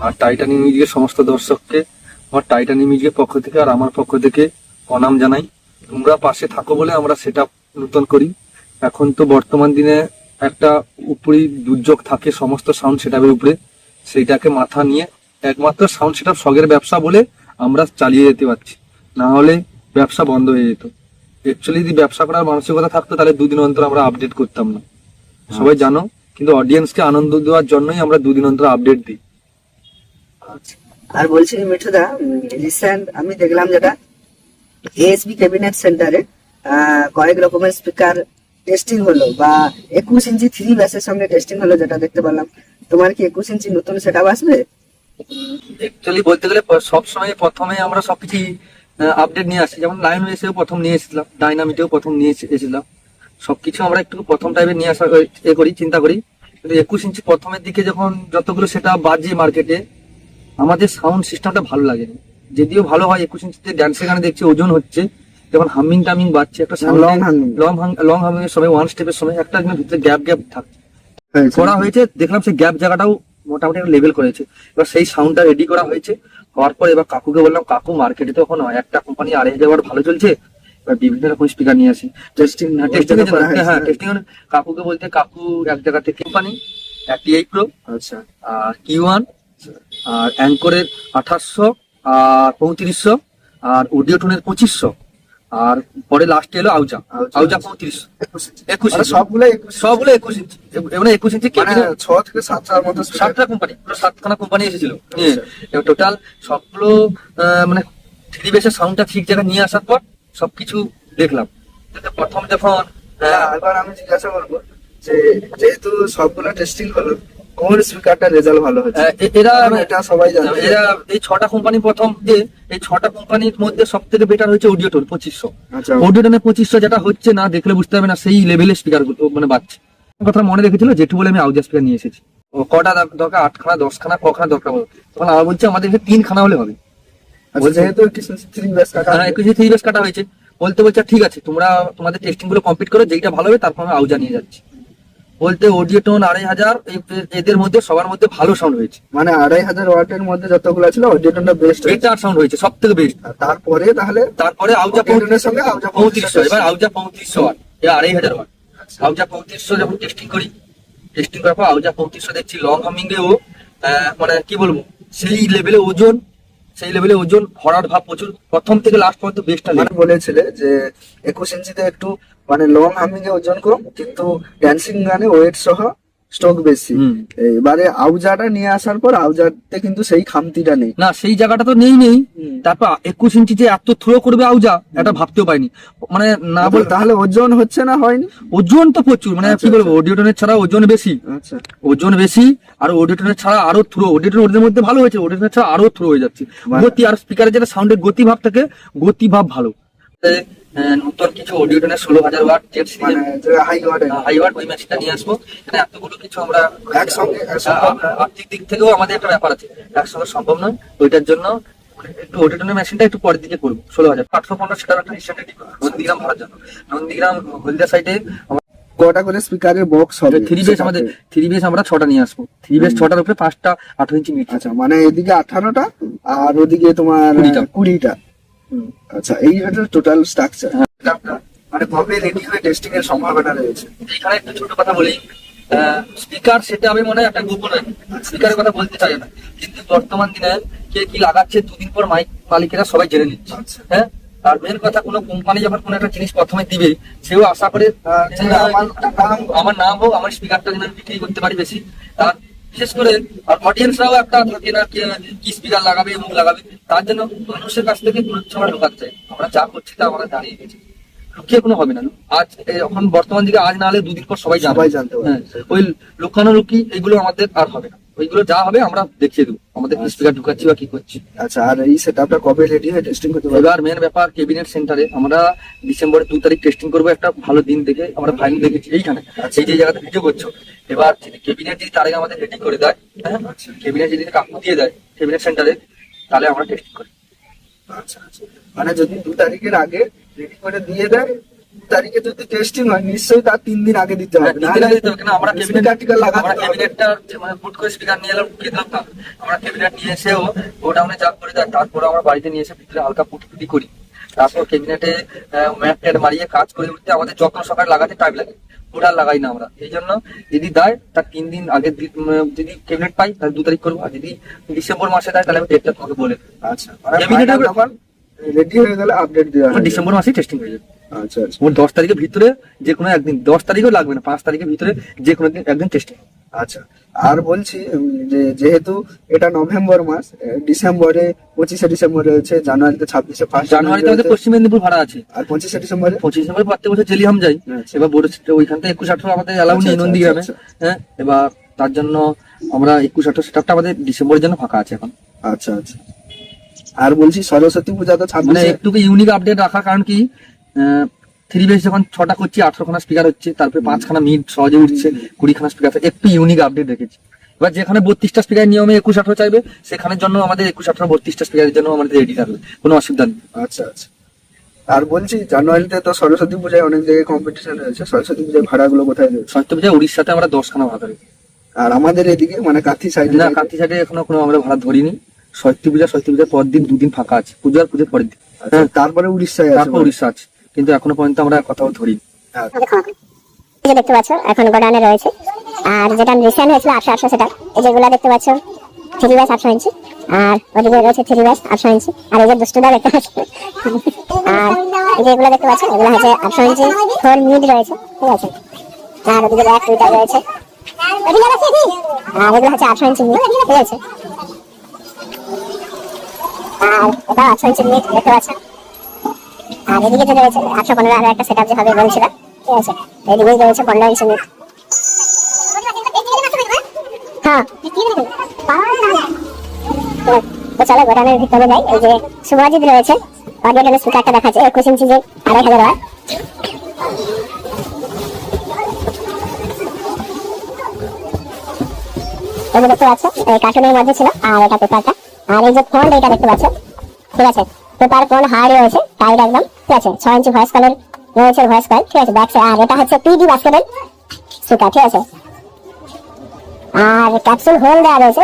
আর Titanic মিউজিকের সমস্ত দর্শককে আমার টাইটানিক মিউজিকের পক্ষ থেকে আর আমার পক্ষ থেকে প্রণাম জানাই। তোমরা পাশে থাকো বলে আমরা সেটা নতুন করি। এখন তো বর্তমান দিনে একটা উপরি দুর্যোগ থাকে সমস্ত সাউন্ড সেটআপের উপরে, সেইটাকে মাথা নিয়ে একমাত্র সাউন্ড সেটআপ শখের ব্যবসা বলে আমরা চালিয়ে যেতে পারছি, না হলে ব্যবসা বন্ধ হয়ে যেত। অ্যাকচুয়ালি যদি ব্যবসা করার মানসিকতা থাকতো তাহলে দুদিন অন্তর আমরা আপডেট করতাম না, সবাই জানো। কিন্তু অডিয়েন্সকে আনন্দ দেওয়ার জন্যই আমরা দুদিন অন্তর আপডেট দিই। আর বলছি মিঠুদা, রিসেন্ট আমি দেখলাম যেটা এএসবি ক্যাবিনেট সেন্টারে কয়েক রকমের স্পিকার টেস্টিং হলো, বা 21 ইঞ্চি 3 ব্যাসের সঙ্গে টেস্টিং হলো, যেটা দেখতে পেলাম। তোমার কি 21 ইঞ্চি নতুন সেটআপ আসবে? অ্যাকচুয়ালি বলতে গেলে সবসময় প্রথমে আমরা সবকিছু আপডেট নিয়ে আসি, যেমন লাইন ওয়েসেও প্রথম নিয়ে এসেছিলাম, ডাইনামিটেও প্রথম নিয়ে এসেছিলাম। সবকিছু আমরা একটু প্রথম টাইপে নিয়ে আসা করি, চিন্তা করি। কিন্তু 21 ইঞ্চি প্রথমের দিকে যখন যতগুলো সেটা বাজে মার্কেটে, আমাদের সাউন্ড সিস্টেমটা ভালো লাগেনি। যদিও ভালো হয় 21 ইঞ্চিতে ড্যান্সের গানে দেখছি ওজন হচ্ছে, যখন হামিং টামিং বাজছে একটা লং হামিং এর সময় ওয়ান স্টেপের সময় একটা ভিতরে গ্যাপ থাকছে করা হয়েছে, দেখলাম সেই গ্যাপ জায়গাটাও মোটামুটি একটা লেভেল করেছে। এবার সেই সাউন্ডটা রেডি করা হয়েছে, হওয়ার পর এবার কাকুকে বললাম, কাকু মার্কেটে তো এখন একটা কোম্পানি 2500 ওয়াট ভালো চলছে, এবার বিভিন্ন রকম স্পিকার নিয়ে আসি টেস্টিং কাকুকে বলতে, কাকু এক জায়গা থেকে কোম্পানি টিআই প্রো, আচ্ছা, আর Q1 আর অ্যাঙ্করের 2800 আর 3500 আর অডিও টোনের 2500, আর পরে লাস্টে এলো আউজা 3500 21 সবগুলো 21 ইঞ্চি। এবারে 21 ইঞ্চি 6 থেকে 7টার মতো 7টা কোম্পানি, পুরো 7খানা কোম্পানি এসেছিল। টোটাল সবগুলো মানে থ্রি বেসের সাউন্ডটা ঠিক জায়গায় নিয়ে আসার পর সবকিছু দেখলাম। প্রথম যখন এবার আমি জিজ্ঞাসা করবো যে যেহেতু সবগুলো টেস্টিং হলো, কোন স্পিকারটা রেজাল্ট ভালো হচ্ছে? এটা সবাই জানে। এরা এই 6টা কোম্পানি প্রথম এই 6টা কোম্পানির মধ্যে সব থেকে বেটার হচ্ছে অডিওটোন 2500। অডিওটোনে 2500 যেটা হচ্ছে না, দেখলে বুঝতে হবে না সেই লেভেলের স্পিকার গুলো মানে বাজছে। কথা মনে রেখেছিল জেঠু বলে আমি আউজা স্পিকার নিয়ে এসেছি। কটা দরকার? 8খানা 10খানা কখানা দরকার বলো? তখন আমার বলছে আমাদের 3খানা হলে হবে। যেহেতু 3 ব্যাস কাটা, 3 ব্যাস কাটা হয়েছে, বলছে ঠিক আছে তোমরা তোমাদের টেস্টিং গুলো কমপ্লিট করো, যেটা ভালো হবে তারপর আমি আউজা নিয়ে যাচ্ছি। বলতে অডিওটোন 2500 এদের মধ্যে সবার মধ্যে ভালো সাউন্ড হয়েছে, মানে 2500 ওয়াটের মধ্যে যতগুলো ছিল অডিওটোনটা বেটার সাউন্ড হয়েছে, সব থেকে বেস্ট। তারপরে আউজা 3500, এবার আউজা 3500 ওয়াট, 2500 ওয়াট আউজা 3500 যখন টেস্টিং করার পর আউজা 3500 দেখছি লং হামিং এও মানে কি বলবো সেই লেভেলে ওজন ভরার ভাব প্রচুর, প্রথম থেকে লাস্ট পর্যন্ত বেস্টটা মানে বলেছিলে যে 21 ইঞ্চিতে একটু মানে লং হামিং এ ওজন কম, কিন্তু ড্যান্সিং গানে ওয়েট সহ স্টক বেশি। এবারে আউজাটা নিয়ে আসার পর আউজাতে কিন্তু সেই খামতিটা নেই, না সেই জায়গাটা তো নেই। তারপর 21 ইঞ্চি যে এত থ্রো করবে আউজা এটা ভাবতেও পাইনি, মানে না বল। তাহলে ওজন হচ্ছে না হয়নি? ওজন তো প্রচুর, মানে কি বলবো, অডিওটোনের ছাড়া ওজন বেশি। আচ্ছা, ওজন বেশি আর অডিওটোনের ছাড়া আরো থ্রো, অডিওটোন ওদের মধ্যে ভালো হয়েছে, অডিওটোনের ছাড়া আরো থ্রো হয়ে যাচ্ছে গতি। আর স্পিকারের যেটা সাউন্ডের গতি ভাব থাকে, গতি ভাব ভালো। নতুন কিছু অডিওটোনের 16000 ওয়াট জেট হাই ওয়াট ওই মেশিনটা নিয়ে আসবো। এতগুলো কিছু আমরা একসঙ্গে আর্থিক দিক থেকেও আমাদের একটা ব্যাপার আছে, একসঙ্গে সম্ভব নয়। ওইটার জন্য একটু অডিওটোনের মেশিনটা একটু পরের দিকে করবো। 16000 850 সেটার একটা রিসেন্টলি নন্দীগ্রাম ভাড়ার জন্য, নন্দীগ্রাম হলদিয়া সাইডে কটা করে স্পিকারের বক্স হবে? 3 বেস আমাদের 3 বেস আমরা 6টা নিয়ে আসবো। 3 বেস 6টার উপরে 5টা 18 ইঞ্চি মিট। আচ্ছা, মানে এদিকে 18টা আর ওদিকে তোমার 20টা। আচ্ছা, এই হচ্ছে টোটাল স্ট্রাকচার। মানে কবে রেডি হয়ে টেস্টিং এর সম্ভাবনা রয়েছে? এখানে একটা ছোট কথা বলি, স্পিকার সেটা আমি মনে হয় একটা গোপন স্পিকারের কথা বলতে চাই না, কিন্তু বর্তমান দিনে কে কি লাগাচ্ছে 2 দিন পর মালিকেরা সবাই জেনে নিচ্ছে। হ্যাঁ, আর মেন কথা কোনো কোম্পানি যখন কোনো একটা জিনিস প্রথমে দিবে, সেও আশা করে আমার নাম হোক, আমার স্পিকারটা যেন বিক্রি করতে পারি বেশি। আর বিশেষ করে অডিয়েন্সরাও একটা থাকে না কি স্পিকার লাগাবে এবং লাগাবে, তার জন্য মানুষের কাছ থেকে প্রচ্ছন্ন ঢোকাতে চাই। আমরা যা করছি তা আমরা দাঁড়িয়ে গেছি, লুকিয়ে কোনো হবে না। আজ এখন বর্তমান দিকে আজ না হলে 2 দিন পর সবাই জানতে পারে। ওই লুকানো লুকি এগুলো আমাদের আর হবে না, ওইগুলো যা হবে আমরা দেখিয়ে দেবো আমাদের স্পিকার ঢুকাচ্ছি বা কি করছি। আচ্ছা, আর এই সেটআপটা কবে রেডি হয়ে টেস্টিং করতে পারবে? এবার মেন ব্যাপার ক্যাবিনেট সেন্টারে আমরা ডিসেম্বরের 2 তারিখ টেস্টিং করবো। একটা ভালো দিন দেখে আমরা ফাইনাল দেখেছি এইখানে, সেই যে জায়গাতে ভিডিও করছো। এবার ক্যাবিনেট যদি তার আগে আমাদের রেডি করে দেয়, হ্যাঁ, ক্যাবিনেট যদি কাকু দিয়ে দেয় ক্যাবিনেট সেন্টারে, তাহলে আমরা টেস্টিং করি। আচ্ছা, মানে যদি 2 তারিখের আগে রেডি করে দিয়ে দেয় তারিখে যদি টেস্টিং হয় নিশ্চয়ই তার 3 দিন আগে দিতে হবে, তিন দিন আগে দিতে হবে, কেন আমরা স্পিকার টিকার লাগাতে আমরা হবে। ক্যাবিনেটটা মানে হুট করে স্পিকার নিয়ে এলাম, ঢুকিয়ে দিলাম না। আমরা ক্যাবিনেট নিয়ে এসেও ওটা আমরা চাপ করে দেয়, তারপরে আমরা বাড়িতে নিয়ে এসে ভিতরে হালকা পুটি করি, তারপর ক্যাবিনেটে ম্যাট ট্যাট মারিয়ে কাজ করে উঠতে আমাদের যত্ন সহকারে লাগাতে টাইম লাগে, ওটা লাগাই না আমরা। এই জন্য যদি দেয় তার 3 দিন আগে যদি ক্যাবিনেট পাই তাহলে 2 তারিখ করবো, আর যদি ডিসেম্বর মাসে দেয় তাহলে আমি ডেটটা তোমাকে বলে দেবো। আচ্ছা, মানে Cabinet final এর- যখন রেডি হয়ে গেলে আপডেট দেওয়া হবে। ডিসেম্বর মাসেই টেস্টিং হয়ে যাবে। আচ্ছা আচ্ছা ওর 10 তারিখের ভিতরে যে কোনো একদিন, 10 তারিখও লাগবে না, 5 তারিখের ভিতরে যে কোনো একদিন টেস্টিং। আচ্ছা। আর বলছি যে যেহেতু এটা নভেম্বর মাস, ডিসেম্বরে 25শে ডিসেম্বর রয়েছে, জানুয়ারিতে 26শে ফার্স্ট জানুয়ারিতে আমাদের পশ্চিম মেদিনীপুর ভাড়া আছে, আর 25শে ডিসেম্বরে 25 ডিসেম্বর প্রত্যেক বছর জেলিহাম যাই। আচ্ছা। এবার বোর্ড ওইখান থেকে 21-18 আমাদের অ্যালাউ আচ্ছা, নেই আচ্ছা, নন্দীগ্রামে। আচ্ছা, হ্যাঁ, এবার তার জন্য আমরা 21-18 সেটআপটা আমাদের ডিসেম্বরের জন্য ফাঁকা আছে এখন। আচ্ছা আচ্ছা। আর বলছি সরস্বতী পূজা তো মানে 26শে, একটু ইউনিক আপডেট রাখার কারণ কি, 3 বেস যখন 6টা করছি 18 খানা স্পিকার হচ্ছে, তারপরে 5 খানা মিড সহজে উঠছে, 20 খানা স্পিকার, একটু ইউনিক আপডেট রেখেছি। এবার যেখানে 32টা স্পিকার নিয়মে 21-18 চাইবে, সেখানের জন্য আমাদের 21-18 32টা স্পিকারের জন্য আমাদের রেডি থাকবে, কোনো অসুবিধা নেই। আচ্ছা আচ্ছা। আর বলছি জানুয়ারিতে তো সরস্বতী পূজায় অনেক জায়গায় কম্পিটিশন রয়েছে, সরস্বতী পূজায় ভাড়াগুলো কোথায় রয়েছে? সরস্বতী পূজায় উড়িষ্যাতে আমরা 10 খানা ভাড়া ধরি। আর আমাদের এদিকে মানে কাথি সাইডে না, কার্তিক সাইডে এখনো কোনো আমরা ভাড়া ধরিনি। সরস্বতী পূজার পর দিন 2 দিন ফাঁকা আছে, পুজোর পরের দিন। হ্যাঁ, তারপরে উড়িষ্যায় আছে। তারপর উড়িষ্যা আছে, কিন্তু এখনো পর্যন্ত আমরা কোথাও ধরিনি। এই যে দেখতে পাচ্ছ এখন গোডাউনে রয়েছে, আর যেটা রিসেন্ট হয়েছিল 800 সেটা, এই যেগুলো দেখতে পাচ্ছ 3 ব্যাস 800 ইঞ্চি, আর ওদিকে রয়েছে 3 ব্যাস 800 ইঞ্চি, আর এই যে দুষ্টুদা দেখতে পাচ্ছ, আর এই যে এগুলো দেখতে পাচ্ছ এগুলো হচ্ছে 800 ইঞ্চি 4 মিড রয়েছে, ঠিক আছে। আর ওদিকে ব্যাক দুইটা রয়েছে, আর এগুলো হচ্ছে 800 ইঞ্চি মিড, ঠিক আছে। আর এটা 800 ইঞ্চি মিড দেখতে পাচ্ছ। আর এদিকে যে রয়েছে 815 আর একটা সেটআপ যে হবে বলছিলাম, ঠিক আছে। এদিকে রয়েছে 15 ইঞ্চি মিড। হ্যাঁ, তো চলো গোডাউনের ভিতরে যাই। এই যে শুভজিৎ রয়েছে, অডিও স্পিকারটা দেখাচ্ছে 21 ইঞ্চি যে 2500 হয়। এই যে দেখতে পাচ্ছ এই কার্টুনের মধ্যে ছিল, আর এটা পেপারটা, আর এই যে ফোন এটা দেখতে পাচ্ছ, ঠিক আছে। পেপার ফোন হার্ড রয়েছে, টাইট একদম, ঠিক আছে। 6 ইঞ্চি ভয়েস কলের রয়েছে, ভয়েস কল, ঠিক আছে। ব্যাক সাইড, আর এটা হচ্ছে পিডি বাস্কেটের স্পিকার, ঠিক আছে। আর ক্যাপসুল হোল দেওয়া রয়েছে।